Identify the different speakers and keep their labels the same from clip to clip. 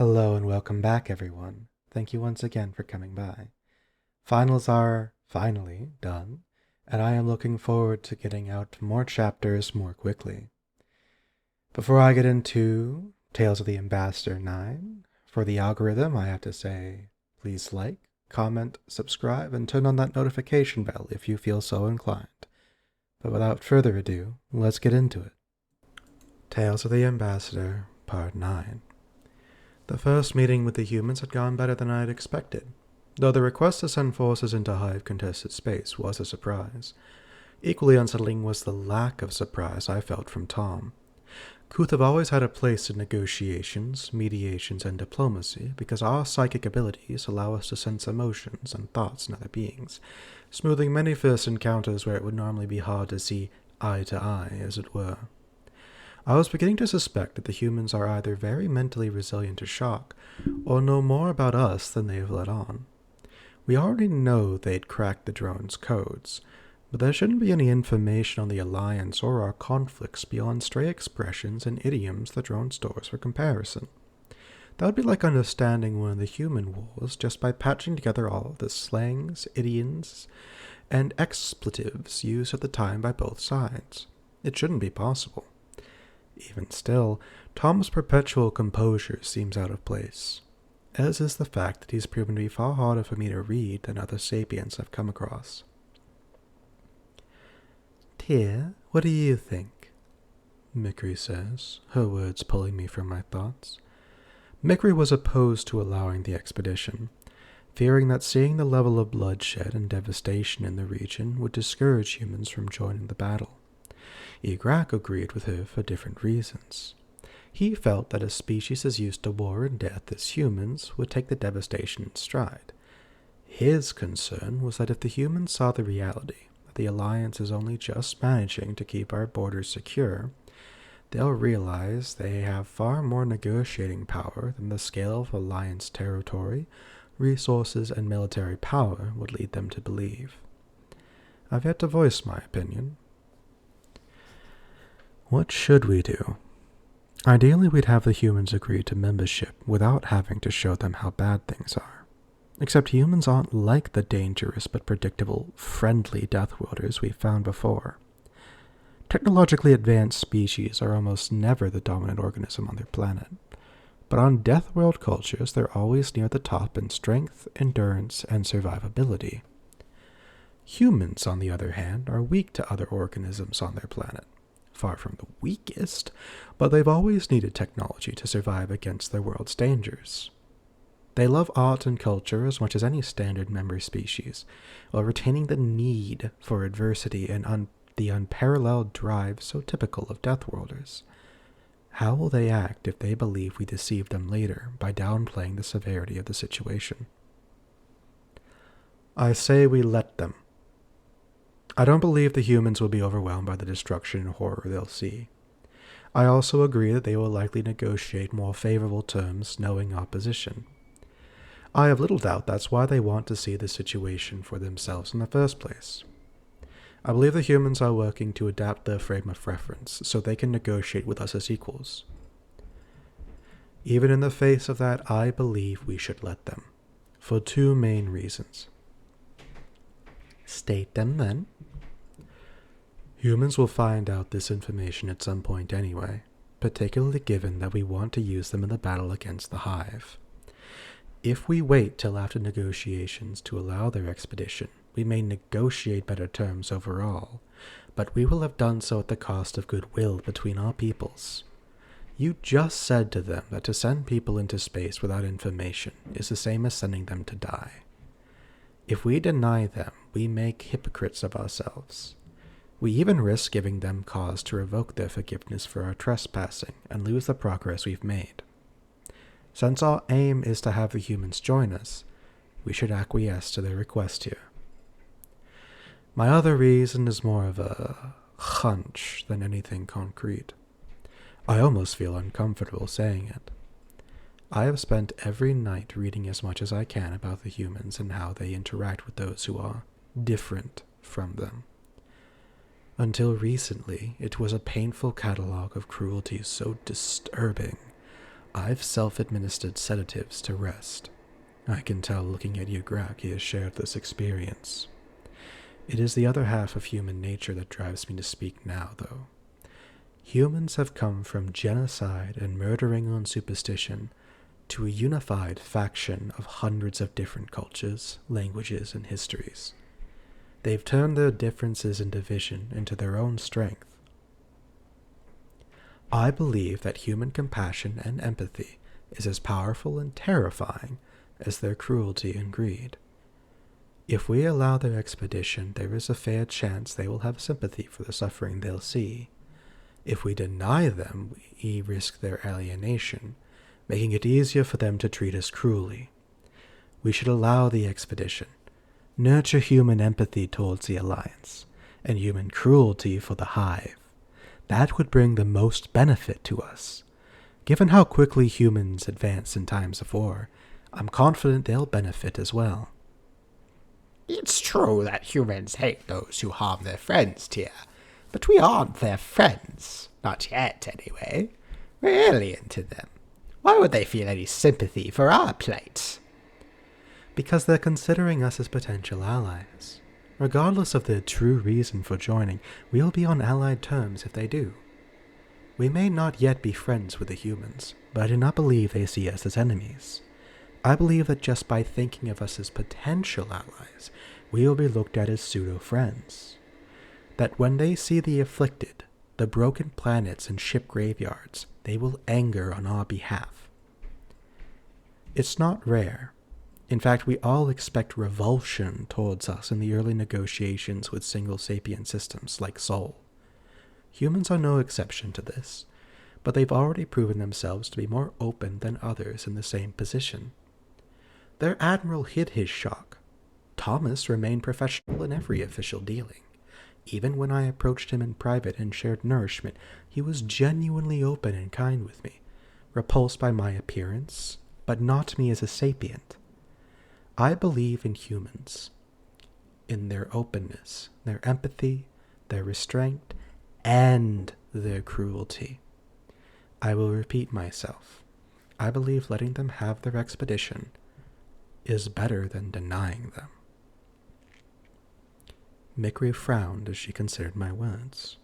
Speaker 1: Hello and welcome back, everyone. Thank you once again for coming by. Finals are finally done, and I am looking forward to getting out more chapters more quickly. Before I get into Tales of the Ambassador 9, for the algorithm, I have to say, please like, comment, subscribe, and turn on that notification bell if you feel so inclined. But without further ado, let's get into it. Tales of the Ambassador, Part 9. The first meeting with the humans had gone better than I had expected, though the request to send forces into Hive contested space was a surprise. Equally unsettling was the lack of surprise I felt from Tom. Kuth have always had a place in negotiations, mediations, and diplomacy because our psychic abilities allow us to sense emotions and thoughts in other beings, smoothing many first encounters where it would normally be hard to see eye to eye, as it were. I was beginning to suspect that the humans are either very mentally resilient to shock, or know more about us than they have let on. We already know they'd cracked the drone's codes, but there shouldn't be any information on the Alliance or our conflicts beyond stray expressions and idioms the drone stores for comparison. That would be like understanding one of the human wars just by patching together all of the slangs, idioms, and expletives used at the time by both sides. It shouldn't be possible. Even still, Tom's perpetual composure seems out of place, as is the fact that he's proven to be far harder for me to read than other sapiens I've come across. Tyr, what do you think? Mikri says, her words pulling me from my thoughts. Mikri was opposed to allowing the expedition, fearing that seeing the level of bloodshed and devastation in the region would discourage humans from joining the battle. Igrak agreed with her for different reasons. He felt that a species as used to war and death as humans would take the devastation in stride. His concern was that if the humans saw the reality that the Alliance is only just managing to keep our borders secure, they'll realize they have far more negotiating power than the scale of Alliance territory, resources, and military power would lead them to believe. I've yet to voice my opinion. What should we do? Ideally, we'd have the humans agree to membership without having to show them how bad things are. Except humans aren't like the dangerous but predictable, friendly Deathworlders we've found before. Technologically advanced species are almost never the dominant organism on their planet, but on Deathworld cultures they're always near the top in strength, endurance, and survivability. Humans, on the other hand, are weak to other organisms on their planet. Far from the weakest, but they've always needed technology to survive against their world's dangers. They love art and culture as much as any standard member species, while retaining the need for adversity and the unparalleled drive so typical of Deathworlders. How will they act if they believe we deceive them later by downplaying the severity of the situation? I say we let them. I don't believe the humans will be overwhelmed by the destruction and horror they'll see. I also agree that they will likely negotiate more favorable terms knowing opposition. I have little doubt that's why they want to see the situation for themselves in the first place. I believe the humans are working to adapt their frame of reference so they can negotiate with us as equals. Even in the face of that, I believe we should let them, for two main reasons. State them then. Humans will find out this information at some point anyway, particularly given that we want to use them in the battle against the Hive. If we wait till after negotiations to allow their expedition, we may negotiate better terms overall, but we will have done so at the cost of goodwill between our peoples. You just said to them that to send people into space without information is the same as sending them to die. If we deny them, we make hypocrites of ourselves. We even risk giving them cause to revoke their forgiveness for our trespassing and lose the progress we've made. Since our aim is to have the humans join us, we should acquiesce to their request here. My other reason is more of a hunch than anything concrete. I almost feel uncomfortable saying it. I have spent every night reading as much as I can about the humans and how they interact with those who are different from them. Until recently, it was a painful catalogue of cruelties so disturbing, I've self-administered sedatives to rest. I can tell looking at Ygrak he has shared this experience. It is the other half of human nature that drives me to speak now, though. Humans have come from genocide and murdering on superstition to a unified faction of hundreds of different cultures, languages, and histories. They've turned their differences and division into their own strength. I believe that human compassion and empathy is as powerful and terrifying as their cruelty and greed. If we allow their expedition, there is a fair chance they will have sympathy for the suffering they'll see. If we deny them, we risk their alienation, making it easier for them to treat us cruelly. We should allow the expedition, nurture human empathy towards the Alliance, and human cruelty for the Hive. That would bring the most benefit to us. Given how quickly humans advance in times of war, I'm confident they'll benefit as well.
Speaker 2: It's true that humans hate those who harm their friends, Tyr, but we aren't their friends. Not yet, anyway. We're alien to them. Why would they feel any sympathy for our plight?
Speaker 1: Because they're considering us as potential allies. Regardless of their true reason for joining, we'll be on allied terms if they do. We may not yet be friends with the humans, but I do not believe they see us as enemies. I believe that just by thinking of us as potential allies, we will be looked at as pseudo-friends. That when they see the afflicted, the broken planets and ship graveyards, they will anger on our behalf. It's not rare. In fact, we all expect revulsion towards us in the early negotiations with single sapient systems like Sol. Humans are no exception to this, but they've already proven themselves to be more open than others in the same position. Their admiral hid his shock. Thomas remained professional in every official dealing. Even when I approached him in private and shared nourishment, he was genuinely open and kind with me, repulsed by my appearance, but not me as a sapient. I believe in humans, in their openness, their empathy, their restraint, and their cruelty. I will repeat myself. I believe letting them have their expedition is better than denying them. Mikri frowned as she considered my words.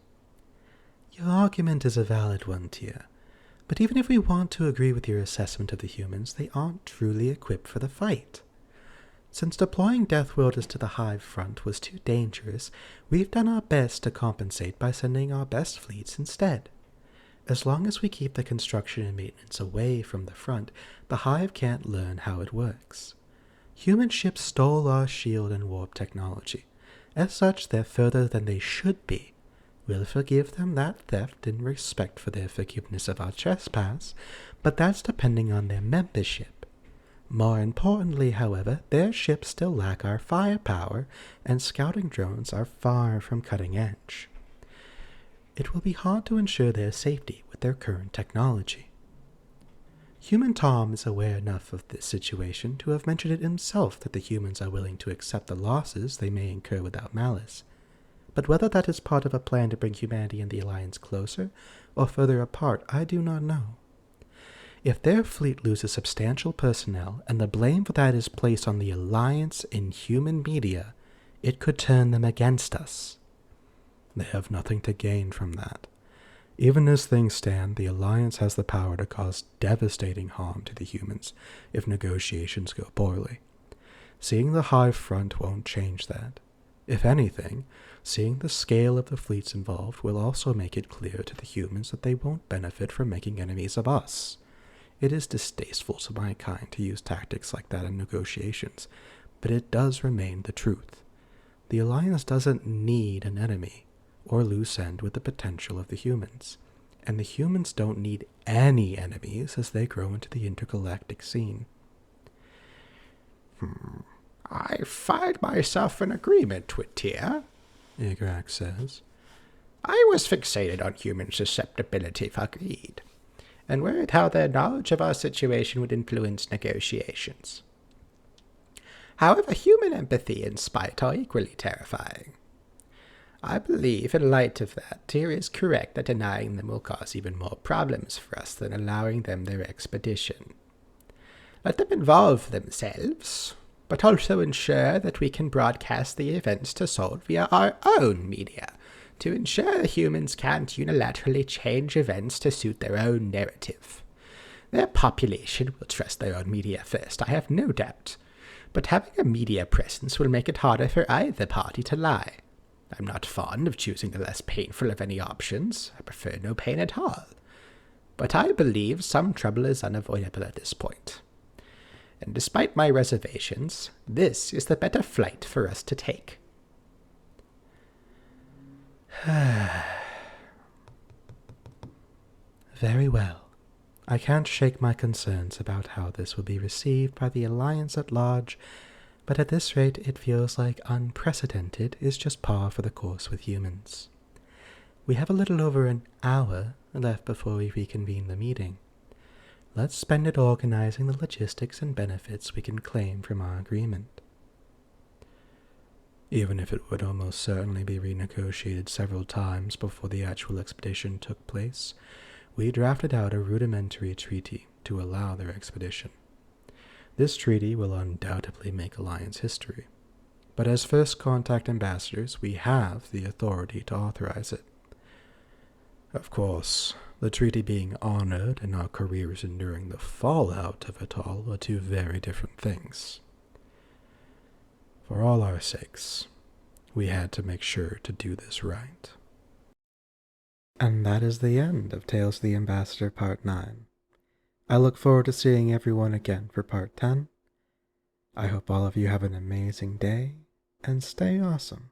Speaker 1: Your argument is a valid one, Tyr, but even if we want to agree with your assessment of the humans, they aren't truly equipped for the fight. Since deploying Deathworlders to the Hive front was too dangerous, we've done our best to compensate by sending our best fleets instead. As long as we keep the construction and maintenance away from the front, the Hive can't learn how it works. Human ships stole our shield and warp technology. As such, they're further than they should be. We'll forgive them that theft in respect for their forgiveness of our trespass, but that's depending on their membership. More importantly, however, their ships still lack our firepower, and scouting drones are far from cutting edge. It will be hard to ensure their safety with their current technology. Human Tom is aware enough of this situation to have mentioned it himself that the humans are willing to accept the losses they may incur without malice. But whether that is part of a plan to bring humanity and the Alliance closer, or further apart, I do not know. If their fleet loses substantial personnel, and the blame for that is placed on the Alliance in human media, it could turn them against us. They have nothing to gain from that. Even as things stand, the Alliance has the power to cause devastating harm to the humans if negotiations go poorly. Seeing the Hive front won't change that. If anything, seeing the scale of the fleets involved will also make it clear to the humans that they won't benefit from making enemies of us. It is distasteful to my kind to use tactics like that in negotiations, but it does remain the truth. The Alliance doesn't need an enemy or loose end with the potential of the humans, and the humans don't need any enemies as they grow into the intergalactic scene.
Speaker 2: I find myself in agreement with Tyr,
Speaker 1: Ygrak says.
Speaker 2: I was fixated on human susceptibility for greed, and worried how their knowledge of our situation would influence negotiations. However, human empathy and spite are equally terrifying. I believe, in light of that, Tyr is correct that denying them will cause even more problems for us than allowing them their expedition. Let them involve themselves, but also ensure that we can broadcast the events to Sol via our own media, to ensure the humans can't unilaterally change events to suit their own narrative. Their population will trust their own media first, I have no doubt, but having a media presence will make it harder for either party to lie. I'm not fond of choosing the less painful of any options. I prefer no pain at all. But I believe some trouble is unavoidable at this point. And despite my reservations, this is the better flight for us to take.
Speaker 1: Very well. I can't shake my concerns about how this will be received by the Alliance at large, but at this rate it feels like unprecedented is just par for the course with humans. We have a little over an hour left before we reconvene the meeting. Let's spend it organizing the logistics and benefits we can claim from our agreement. Even if it would almost certainly be renegotiated several times before the actual expedition took place, we drafted out a rudimentary treaty to allow their expedition. This treaty will undoubtedly make Alliance history, but as first contact ambassadors, we have the authority to authorize it. Of course, the treaty being honored and our careers enduring the fallout of it all are two very different things. For all our sakes, we had to make sure to do this right. And that is the end of Tales of the Ambassador Part 9. I look forward to seeing everyone again for Part 10. I hope all of you have an amazing day, and stay awesome.